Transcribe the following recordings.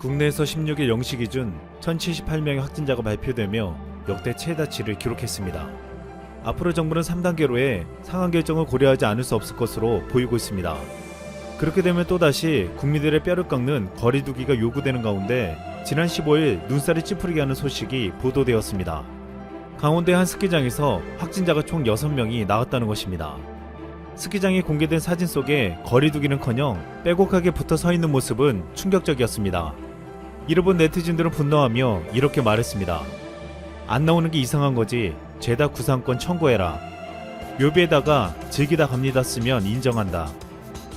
국내에서 16일 0시 기준 1078명의 확진자가 발표되며 역대 최다치를 기록했습니다. 앞으로 정부는 3단계로의 상황 결정을 고려하지 않을 수 없을 것으로 보이고 있습니다. 그렇게 되면 또다시 국민들의 뼈를 깎는 거리 두기가 요구되는 가운데 지난 15일 눈살을 찌푸리게 하는 소식이 보도되었습니다. 강원도의 한 스키장에서 확진자가 총 6명이 나왔다는 것입니다. 스키장에 공개된 사진 속에 거리 두기는커녕 빼곡하게 붙어 서 있는 모습은 충격적이었습니다. 이를 본 네티즌들은 분노하며 이렇게 말했습니다. 안 나오는 게 이상한 거지. 죄다 구상권 청구해라. 묘비에다가 즐기다 갑니다 쓰면 인정한다.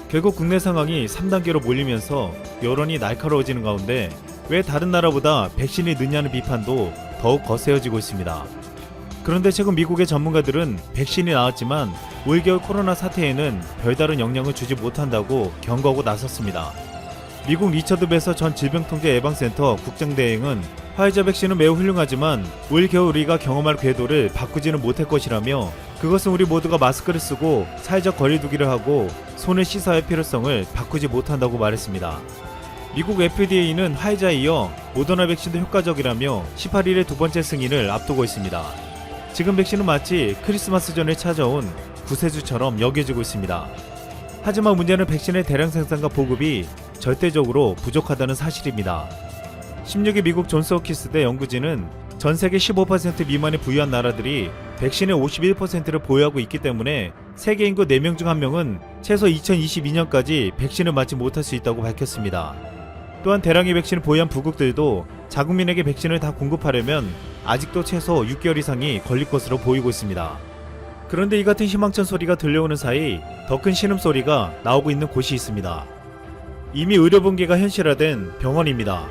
결국 국내 상황이 3단계로 몰리면서 여론이 날카로워지는 가운데 왜 다른 나라보다 백신이 늦냐는 비판도 더욱 거세어지고 있습니다. 그런데 최근 미국의 전문가들은 백신이 나왔지만 올 겨울 코로나 사태에는 별다른 영향을 주지 못한다고 경고하고 나섰습니다. 미국 리처드 베서 전 질병통제예방센터 국장대행은 화이자 백신은 매우 훌륭하지만 올 겨울 우리가 경험할 궤도를 바꾸지는 못할 것이라며 그것은 우리 모두가 마스크를 쓰고 사회적 거리 두기를 하고 손을 씻어야 할 필요성을 바꾸지 못한다고 말했습니다. 미국 FDA는 화이자에 이어 모더나 백신도 효과적이라며 18일에 두 번째 승인을 앞두고 있습니다. 지금 백신은 마치 크리스마스 전에 찾아온 구세주처럼 여겨지고 있습니다. 하지만 문제는 백신의 대량 생산과 보급이 절대적으로 부족하다는 사실입니다. 16일 미국 존스홉킨스대 연구진은 전 세계 15% 미만이 부유한 나라들이 백신의 51%를 보유하고 있기 때문에 세계 인구 4명 중 1명은 최소 2022년까지 백신을 맞지 못할 수 있다고 밝혔습니다. 또한 대량의 백신을 보유한 부국들도 자국민에게 백신을 다 공급하려면 아직도 최소 6개월 이상이 걸릴 것으로 보이고 있습니다. 그런데 이 같은 희망찬 소리가 들려오는 사이 더 큰 신음소리가 나오고 있는 곳이 있습니다. 이미 의료 붕괴가 현실화된 병원입니다.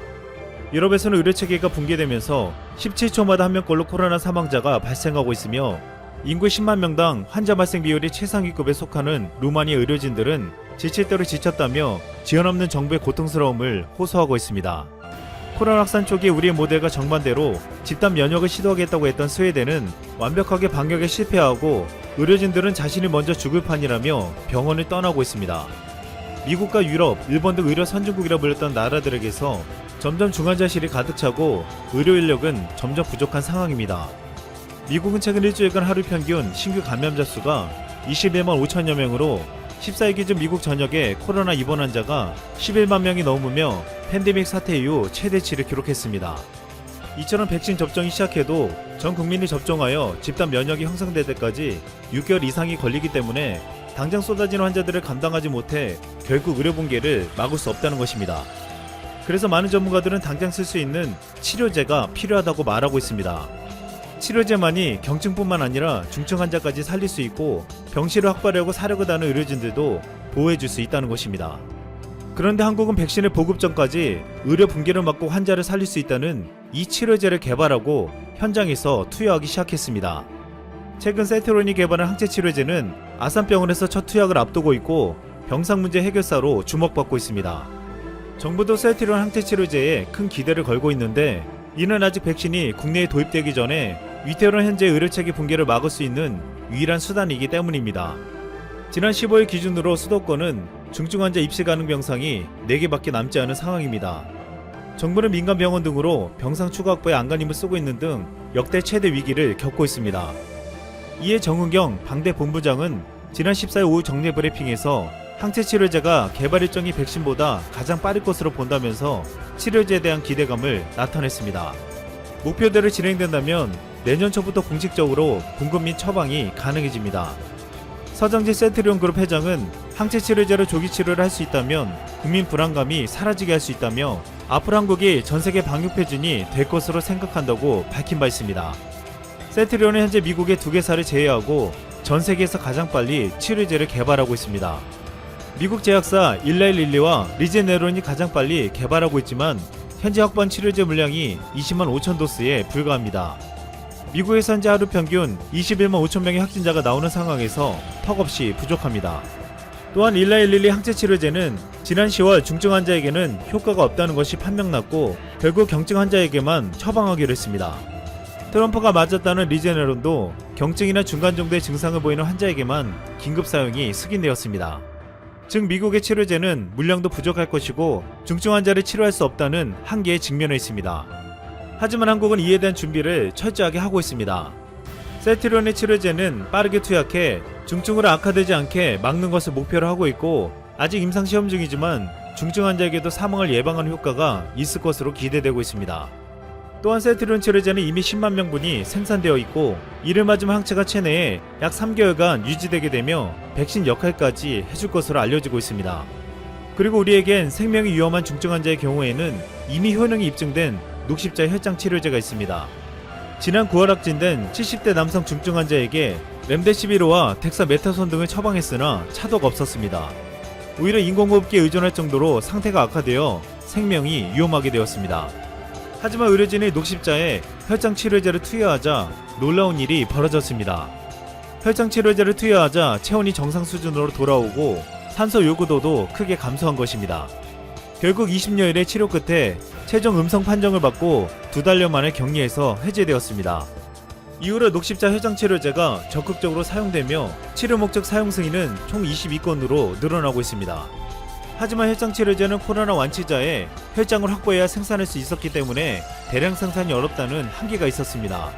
유럽에서는 의료 체계가 붕괴되면서 17초마다 한 명꼴로 코로나 사망자가 발생하고 있으며 인구 10만 명당 환자 발생 비율이 최상위급에 속하는 루마니아 의료진들은 지칠 대로 지쳤다며 지연 없는 정부의 고통스러움을 호소하고 있습니다. 코로나 확산 초기 우리의 모델과 정반대로 집단 면역을 시도하겠다고 했던 스웨덴은 완벽하게 방역에 실패하고 의료진들은 자신이 먼저 죽을 판이라며 병원을 떠나고 있습니다. 미국과 유럽, 일본 등 의료 선진국이라 불렸던 나라들에게서 점점 중환자실이 가득 차고 의료 인력은 점점 부족한 상황입니다. 미국은 최근 일주일간 하루 평균 신규 감염자 수가 21만 5천여 명으로 14일 기준 미국 전역의 코로나 입원 환자가 11만 명이 넘으며 팬데믹 사태 이후 최대치를 기록했습니다. 이처럼 백신 접종이 시작해도 전 국민이 접종하여 집단 면역이 형성될 때까지 6개월 이상이 걸리기 때문에 당장 쏟아지는 환자들을 감당하지 못해 결국 의료 붕괴를 막을 수 없다는 것입니다. 그래서 많은 전문가들은 당장 쓸 수 있는 치료제가 필요하다고 말하고 있습니다. 치료제만이 경증뿐만 아니라 중증 환자까지 살릴 수 있고 병실을 확보하려고 사력을 다하는 의료진들도 보호해줄 수 있다는 것입니다. 그런데 한국은 백신을 보급 전까지 의료 붕괴를 막고 환자를 살릴 수 있다는 이 치료제를 개발하고 현장에서 투여하기 시작했습니다. 최근 세트론이 개발한 항체 치료제는 아산병원에서 첫 투약을 앞두고 있고 병상 문제 해결사로 주목받고 있습니다. 정부도 세트론 항체 치료제에 큰 기대를 걸고 있는데 이는 아직 백신이 국내에 도입되기 전에 위태로운 현재 의료체계 붕괴를 막을 수 있는 유일한 수단이기 때문입니다. 지난 15일 기준으로 수도권은 중증 환자 입시 가능 병상이 4개밖에 남지 않은 상황입니다. 정부는 민간 병원 등으로 병상 추가 확보에 안간힘을 쓰고 있는 등 역대 최대 위기를 겪고 있습니다. 이에 정은경 방대 본부장은 지난 14일 오후 정례 브리핑에서 항체 치료제가 개발 일정이 백신보다 가장 빠를 것으로 본다면서 치료제에 대한 기대감을 나타냈습니다. 목표대로 진행된다면 내년 초부터 공식적으로 공급 및 처방이 가능해집니다. 서정진 센트리온 그룹 회장은 항체 치료제로 조기 치료를 할 수 있다면 국민 불안감이 사라지게 할 수 있다며 앞으로 한국이 전세계 방역 표준이 될 것으로 생각한다고 밝힌 바 있습니다. 센트리온은 현재 미국의 2개사를 제외하고 전 세계에서 가장 빨리 치료제를 개발하고 있습니다. 미국 제약사 일라일릴리와 리제네론이 가장 빨리 개발하고 있지만 현재 확보한 치료제 물량이 20만 5천 도스에 불과합니다. 미국에서 현재 하루 평균 21만 5천 명의 확진자가 나오는 상황에서 턱없이 부족합니다. 또한 일라일릴리 항체 치료제는 지난 10월 중증 환자에게는 효과가 없다는 것이 판명났고 결국 경증 환자에게만 처방하기로 했습니다. 트럼프가 맞았다는 리제네론도 경증이나 중간 정도의 증상을 보이는 환자에게만 긴급 사용이 승인되었습니다. 즉 미국의 치료제는 물량도 부족할 것이고 중증 환자를 치료할 수 없다는 한계에 직면해 있습니다. 하지만 한국은 이에 대한 준비를 철저하게 하고 있습니다. 셀트리온의 치료제는 빠르게 투약해 중증으로 악화되지 않게 막는 것을 목표로 하고 있고 아직 임상시험 중이지만 중증 환자에게도 사망을 예방하는 효과가 있을 것으로 기대되고 있습니다. 또한 셀트리온 치료제는 이미 10만 명분이 생산되어 있고 이를 맞으면 항체가 체내에 약 3개월간 유지되게 되며 백신 역할까지 해줄 것으로 알려지고 있습니다. 그리고 우리에겐 생명이 위험한 중증 환자의 경우에는 이미 효능이 입증된 녹십자 혈장 치료제가 있습니다. 지난 9월 확진된 70대 남성 중증 환자에게 렘데시비르와 덱사메타손 등을 처방했으나 차도가 없었습니다. 오히려 인공호흡기에 의존할 정도로 상태가 악화되어 생명이 위험하게 되었습니다. 하지만 의료진이 녹십자에 혈장 치료제를 투여하자 놀라운 일이 벌어졌습니다. 혈장 치료제를 투여하자 체온이 정상 수준으로 돌아오고 산소 요구도도 크게 감소한 것입니다. 결국 20여일의 치료 끝에 최종 음성 판정을 받고 2달여 만에 격리에서 해제되었습니다. 이후로 녹십자 혈장 치료제가 적극적으로 사용되며 치료 목적 사용 승인은 총 22건으로 늘어나고 있습니다. 하지만 혈장 치료제는 코로나 완치자에 혈장을 확보해야 생산할 수 있었기 때문에 대량 생산이 어렵다는 한계가 있었습니다.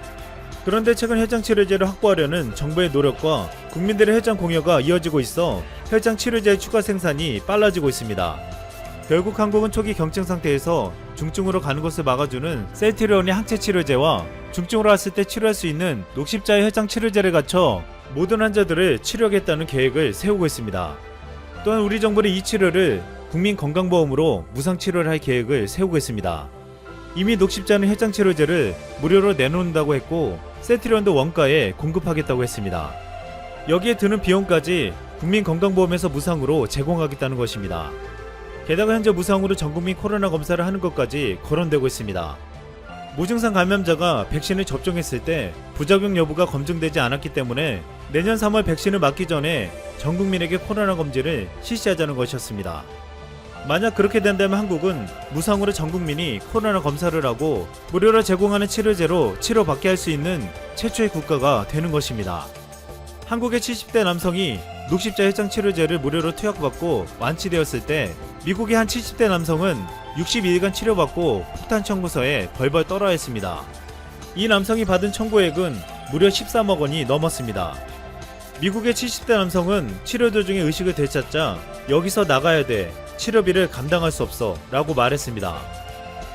그런데 최근 혈장 치료제를 확보하려는 정부의 노력과 국민들의 혈장 공여가 이어지고 있어 혈장 치료제의 추가 생산이 빨라지고 있습니다. 결국 한국은 초기 경증 상태에서 중증으로 가는 것을 막아주는 셀트리온의 항체 치료제와 중증으로 왔을 때 치료할 수 있는 녹십자의 혈장 치료제를 갖춰 모든 환자들을 치료하겠다는 계획을 세우고 있습니다. 또한 우리 정부는 이 치료를 국민건강보험으로 무상치료를 할 계획을 세우고 있습니다. 이미 녹십자는 혈장 치료제를 무료로 내놓는다고 했고 셀트리온도 원가에 공급하겠다고 했습니다. 여기에 드는 비용까지 국민건강보험에서 무상으로 제공하겠다는 것입니다. 게다가 현재 무상으로 전국민 코로나 검사를 하는 것까지 거론되고 있습니다. 무증상 감염자가 백신을 접종했을 때 부작용 여부가 검증되지 않았기 때문에 내년 3월 백신을 맞기 전에 전 국민에게 코로나 검진을 실시하자는 것이었습니다. 만약 그렇게 된다면 한국은 무상으로 전 국민이 코로나 검사를 하고 무료로 제공하는 치료제로 치료받게 할 수 있는 최초의 국가가 되는 것입니다. 한국의 70대 남성이 녹십자 혈장 치료제를 무료로 투약받고 완치되었을 때 미국의 한 70대 남성은 62일간 치료받고 폭탄 청구서에 벌벌 떨어야 했습니다. 이 남성이 받은 청구액은 무려 13억 원이 넘었습니다. 미국의 70대 남성은 치료 도중에 의식을 되찾자 여기서 나가야 돼, 치료비를 감당할 수 없어 라고 말했습니다.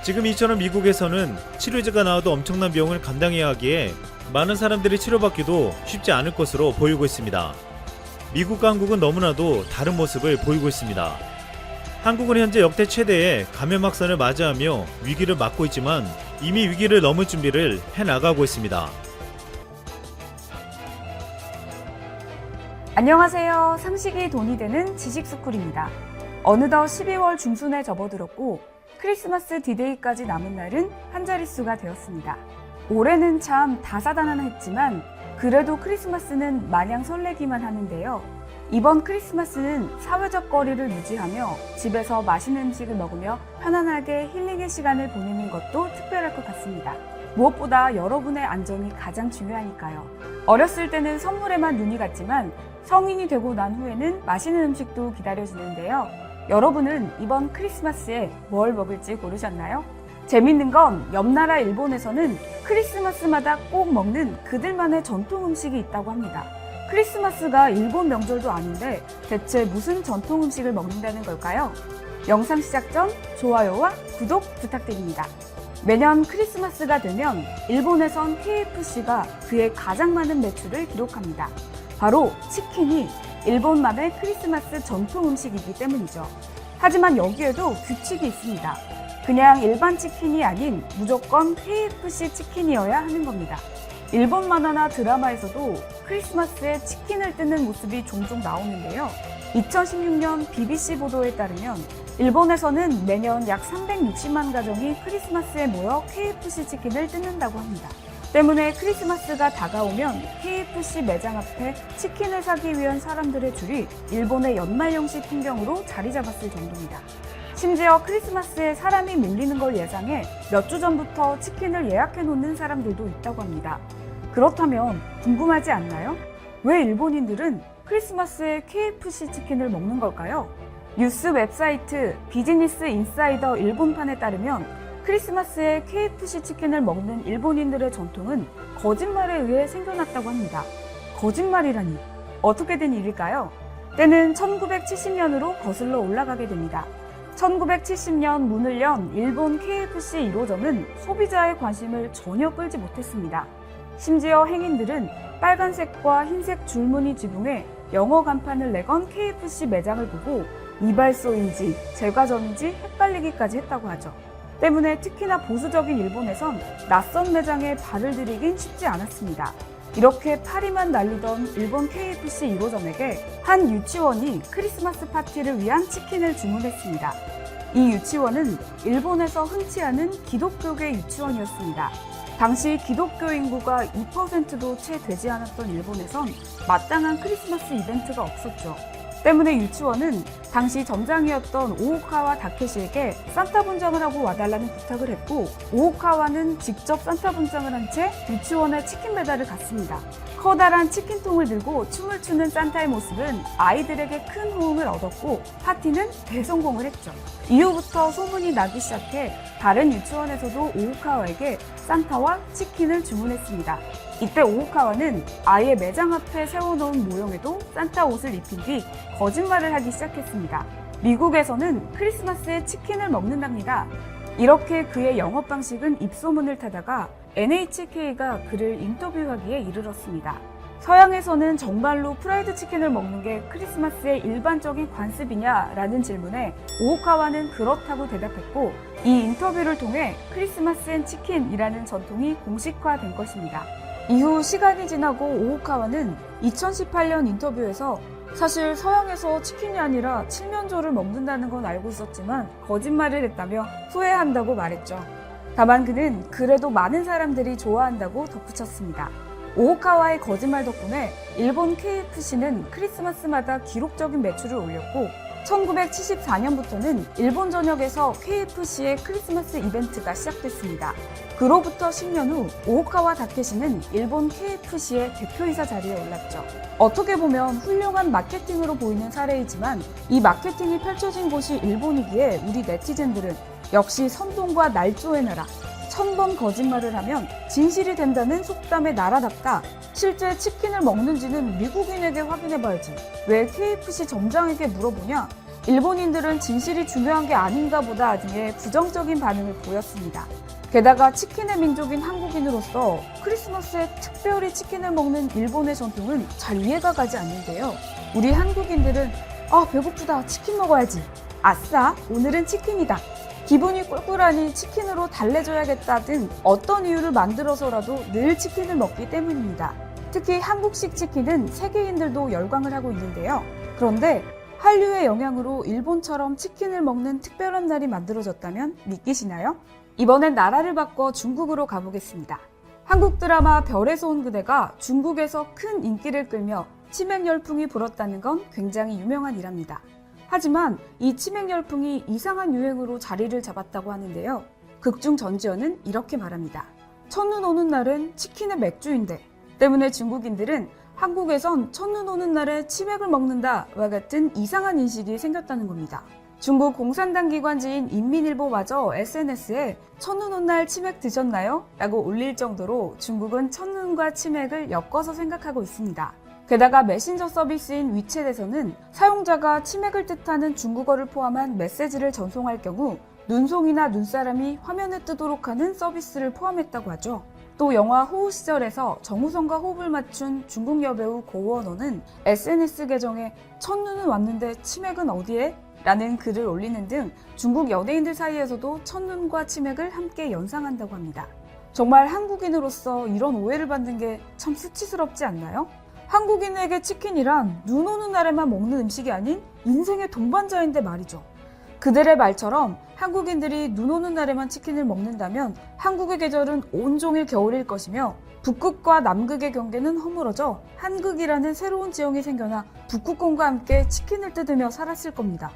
지금 이처럼 미국에서는 치료제가 나와도 엄청난 비용을 감당해야 하기에 많은 사람들이 치료받기도 쉽지 않을 것으로 보이고 있습니다. 미국과 한국은 너무나도 다른 모습을 보이고 있습니다. 한국은 현재 역대 최대의 감염 확산을 맞이하며 위기를 맞고 있지만 이미 위기를 넘을 준비를 해나가고 있습니다. 안녕하세요. 상식이 돈이 되는 지식스쿨입니다. 어느덧 12월 중순에 접어들었고 크리스마스 디데이까지 남은 날은 한 자릿수가 되었습니다. 올해는 참 다사다난했지만 그래도 크리스마스는 마냥 설레기만 하는데요. 이번 크리스마스는 사회적 거리를 유지하며 집에서 맛있는 음식을 먹으며 편안하게 힐링의 시간을 보내는 것도 특별할 것 같습니다. 무엇보다 여러분의 안전이 가장 중요하니까요. 어렸을 때는 선물에만 눈이 갔지만 성인이 되고 난 후에는 맛있는 음식도 기다려지는데요. 여러분은 이번 크리스마스에 뭘 먹을지 고르셨나요? 재밌는 건 옆나라 일본에서는 크리스마스마다 꼭 먹는 그들만의 전통 음식이 있다고 합니다. 크리스마스가 일본 명절도 아닌데 대체 무슨 전통 음식을 먹는다는 걸까요? 영상 시작 전 좋아요와 구독 부탁드립니다. 매년 크리스마스가 되면 일본에선 KFC가 그의 가장 많은 매출을 기록합니다. 바로 치킨이 일본만의 크리스마스 전통 음식이기 때문이죠. 하지만 여기에도 규칙이 있습니다. 그냥 일반 치킨이 아닌 무조건 KFC 치킨이어야 하는 겁니다. 일본 만화나 드라마에서도 크리스마스에 치킨을 뜯는 모습이 종종 나오는데요. 2016년 BBC 보도에 따르면 일본에서는 매년 약 360만 가정이 크리스마스에 모여 KFC 치킨을 뜯는다고 합니다. 때문에 크리스마스가 다가오면 KFC 매장 앞에 치킨을 사기 위한 사람들의 줄이 일본의 연말연시 풍경으로 자리 잡았을 정도입니다. 심지어 크리스마스에 사람이 밀리는 걸 예상해 몇 주 전부터 치킨을 예약해 놓는 사람들도 있다고 합니다. 그렇다면 궁금하지 않나요? 왜 일본인들은 크리스마스에 KFC 치킨을 먹는 걸까요? 뉴스 웹사이트 비즈니스 인사이더 일본판에 따르면 크리스마스에 KFC 치킨을 먹는 일본인들의 전통은 거짓말에 의해 생겨났다고 합니다. 거짓말이라니 어떻게 된 일일까요? 때는 1970년으로 거슬러 올라가게 됩니다. 1970년 문을 연 일본 KFC 1호점은 소비자의 관심을 전혀 끌지 못했습니다. 심지어 행인들은 빨간색과 흰색 줄무늬 지붕에 영어 간판을 내건 KFC 매장을 보고 이발소인지 제과점인지 헷갈리기까지 했다고 하죠. 때문에 특히나 보수적인 일본에선 낯선 매장에 발을 들이긴 쉽지 않았습니다. 이렇게 파리만 날리던 일본 KFC 1호점에게 한 유치원이 크리스마스 파티를 위한 치킨을 주문했습니다. 이 유치원은 일본에서 흔치 않은 기독교계 유치원이었습니다. 당시 기독교 인구가 2%도 채 되지 않았던 일본에선 마땅한 크리스마스 이벤트가 없었죠. 때문에 유치원은 당시 점장이었던 오오카와 다케시에게 산타 분장을 하고 와달라는 부탁을 했고, 오오카와는 직접 산타 분장을 한 채 유치원에 치킨 배달을 갔습니다. 커다란 치킨통을 들고 춤을 추는 산타의 모습은 아이들에게 큰 호응을 얻었고 파티는 대성공을 했죠. 이후부터 소문이 나기 시작해 다른 유치원에서도 오오카와에게 산타와 치킨을 주문했습니다. 이때 오오카와는 아예 매장 앞에 세워놓은 모형에도 산타 옷을 입힌 뒤 거짓말을 하기 시작했습니다. 미국에서는 크리스마스에 치킨을 먹는답니다. 이렇게 그의 영업 방식은 입소문을 타다가 NHK가 그를 인터뷰하기에 이르렀습니다. 서양에서는 정말로 프라이드 치킨을 먹는 게 크리스마스의 일반적인 관습이냐라는 질문에 오오카와는 그렇다고 대답했고, 이 인터뷰를 통해 크리스마스 앤 치킨이라는 전통이 공식화된 것입니다. 이후 시간이 지나고 오오카와는 2018년 인터뷰에서 사실 서양에서 치킨이 아니라 칠면조를 먹는다는 건 알고 있었지만 거짓말을 했다며 후회한다고 말했죠. 다만 그는 그래도 많은 사람들이 좋아한다고 덧붙였습니다. 오오카와의 거짓말 덕분에 일본 KFC는 크리스마스마다 기록적인 매출을 올렸고 1974년부터는 일본 전역에서 KFC의 크리스마스 이벤트가 시작됐습니다. 그로부터 10년 후 오오카와 다케시는 일본 KFC의 대표이사 자리에 올랐죠. 어떻게 보면 훌륭한 마케팅으로 보이는 사례이지만 이 마케팅이 펼쳐진 곳이 일본이기에 우리 네티즌들은 역시 선동과 날조의 나라, 1000번 거짓말을 하면 진실이 된다는 속담의 나라답다. 실제 치킨을 먹는지는 미국인에게 확인해봐야지. 왜 KFC 점장에게 물어보냐? 일본인들은 진실이 중요한 게 아닌가 보다 등의 부정적인 반응을 보였습니다. 게다가 치킨의 민족인 한국인으로서 크리스마스에 특별히 치킨을 먹는 일본의 전통은 잘 이해가 가지 않는데요. 우리 한국인들은 배고프다, 치킨 먹어야지. 아싸, 오늘은 치킨이다. 기분이 꿀꿀하니 치킨으로 달래줘야겠다 등 어떤 이유를 만들어서라도 늘 치킨을 먹기 때문입니다. 특히 한국식 치킨은 세계인들도 열광을 하고 있는데요. 그런데 한류의 영향으로 일본처럼 치킨을 먹는 특별한 날이 만들어졌다면 믿기시나요? 이번엔 나라를 바꿔 중국으로 가보겠습니다. 한국 드라마 별에서 온 그대가 중국에서 큰 인기를 끌며 치맥 열풍이 불었다는 건 굉장히 유명한 일합니다. 하지만 이 치맥 열풍이 이상한 유행으로 자리를 잡았다고 하는데요. 극중 전지현은 이렇게 말합니다. 첫눈 오는 날은 치킨의 맥주인데 때문에 중국인들은 한국에선 첫눈 오는 날에 치맥을 먹는다와 같은 이상한 인식이 생겼다는 겁니다. 중국 공산당 기관지인 인민일보마저 SNS에 첫눈 온 날 치맥 드셨나요? 라고 올릴 정도로 중국은 첫눈과 치맥을 엮어서 생각하고 있습니다. 게다가 메신저 서비스인 위챗에서는 사용자가 치맥을 뜻하는 중국어를 포함한 메시지를 전송할 경우 눈송이나 눈사람이 화면에 뜨도록 하는 서비스를 포함했다고 하죠. 또 영화 호우 시절에서 정우성과 호흡을 맞춘 중국 여배우 고원호는 SNS 계정에 첫눈은 왔는데 치맥은 어디에? 라는 글을 올리는 등 중국 연예인들 사이에서도 첫눈과 치맥을 함께 연상한다고 합니다. 정말 한국인으로서 이런 오해를 받는 게 참 수치스럽지 않나요? 한국인에게 치킨이란 눈 오는 날에만 먹는 음식이 아닌 인생의 동반자인데 말이죠. 그들의 말처럼 한국인들이 눈 오는 날에만 치킨을 먹는다면 한국의 계절은 온종일 겨울일 것이며 북극과 남극의 경계는 허물어져 한극이라는 새로운 지형이 생겨나 북극곰과 함께 치킨을 뜯으며 살았을 겁니다.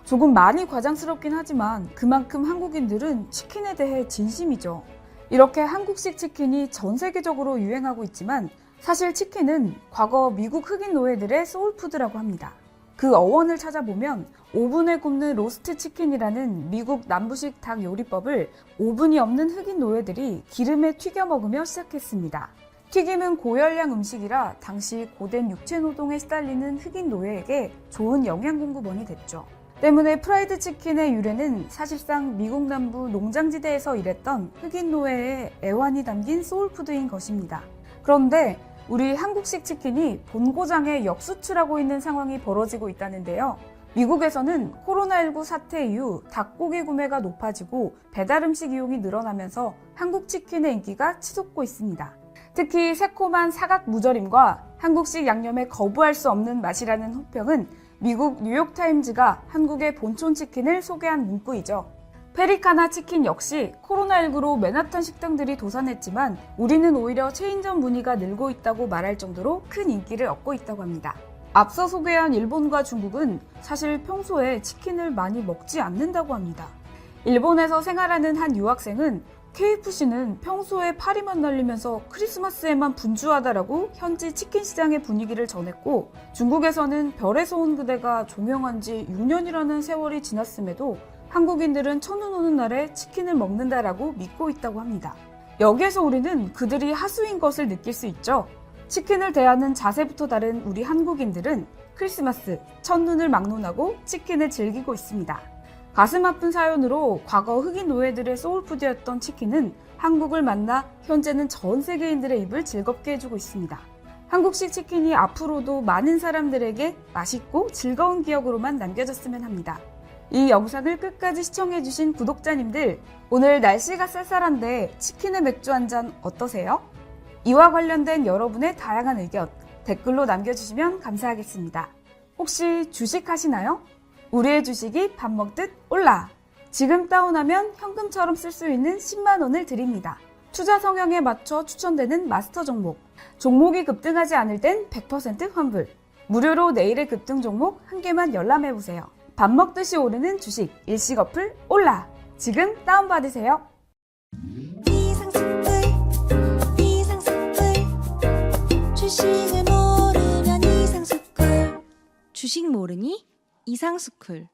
조금 많이 과장스럽긴 하지만 그만큼 한국인들은 치킨에 대해 진심이죠. 이렇게 한국식 치킨이 전 세계적으로 유행하고 있지만 사실 치킨은 과거 미국 흑인 노예들의 소울푸드라고 합니다. 그 어원을 찾아보면 오븐에 굽는 로스트 치킨이라는 미국 남부식 닭 요리법을 오븐이 없는 흑인 노예들이 기름에 튀겨 먹으며 시작했습니다. 튀김은 고열량 음식이라 당시 고된 육체 노동에 시달리는 흑인 노예에게 좋은 영양 공급원이 됐죠. 때문에 프라이드 치킨의 유래는 사실상 미국 남부 농장지대에서 일했던 흑인 노예의 애환이 담긴 소울푸드인 것입니다. 그런데 우리 한국식 치킨이 본고장에 역수출하고 있는 상황이 벌어지고 있다는데요. 미국에서는 코로나19 사태 이후 닭고기 구매가 높아지고 배달 음식 이용이 늘어나면서 한국 치킨의 인기가 치솟고 있습니다. 특히 새콤한 사각 무절임과 한국식 양념에 거부할 수 없는 맛이라는 호평은 미국 뉴욕타임즈가 한국의 본촌 치킨을 소개한 문구이죠. 페리카나 치킨 역시 코로나19로 맨하탄 식당들이 도산했지만 우리는 오히려 체인점 문의가 늘고 있다고 말할 정도로 큰 인기를 얻고 있다고 합니다. 앞서 소개한 일본과 중국은 사실 평소에 치킨을 많이 먹지 않는다고 합니다. 일본에서 생활하는 한 유학생은 KFC는 평소에 파리만 날리면서 크리스마스에만 분주하다라고 현지 치킨 시장의 분위기를 전했고, 중국에서는 별에서 온 그대가 종영한 지 6년이라는 세월이 지났음에도 한국인들은 첫눈 오는 날에 치킨을 먹는다라고 믿고 있다고 합니다. 여기에서 우리는 그들이 하수인 것을 느낄 수 있죠. 치킨을 대하는 자세부터 다른 우리 한국인들은 크리스마스, 첫눈을 막론하고 치킨을 즐기고 있습니다. 가슴 아픈 사연으로 과거 흑인 노예들의 소울푸드였던 치킨은 한국을 만나 현재는 전 세계인들의 입을 즐겁게 해주고 있습니다. 한국식 치킨이 앞으로도 많은 사람들에게 맛있고 즐거운 기억으로만 남겨졌으면 합니다. 이 영상을 끝까지 시청해주신 구독자님들, 오늘 날씨가 쌀쌀한데 치킨에 맥주 한잔 어떠세요? 이와 관련된 여러분의 다양한 의견 댓글로 남겨주시면 감사하겠습니다. 혹시 주식하시나요? 우리의 주식이 밥 먹듯 올라! 지금 다운하면 현금처럼 쓸 수 있는 10만 원을 드립니다. 투자 성향에 맞춰 추천되는 마스터 종목. 종목이 급등하지 않을 땐 100% 환불. 무료로 내일의 급등 종목 한 개만 열람해보세요. 밥 먹듯이 오르는 주식 일시 어플 올라! 지금 다운받으세요. 주식을 모르면 이상스쿨. 주식 모르니? 이상스쿨.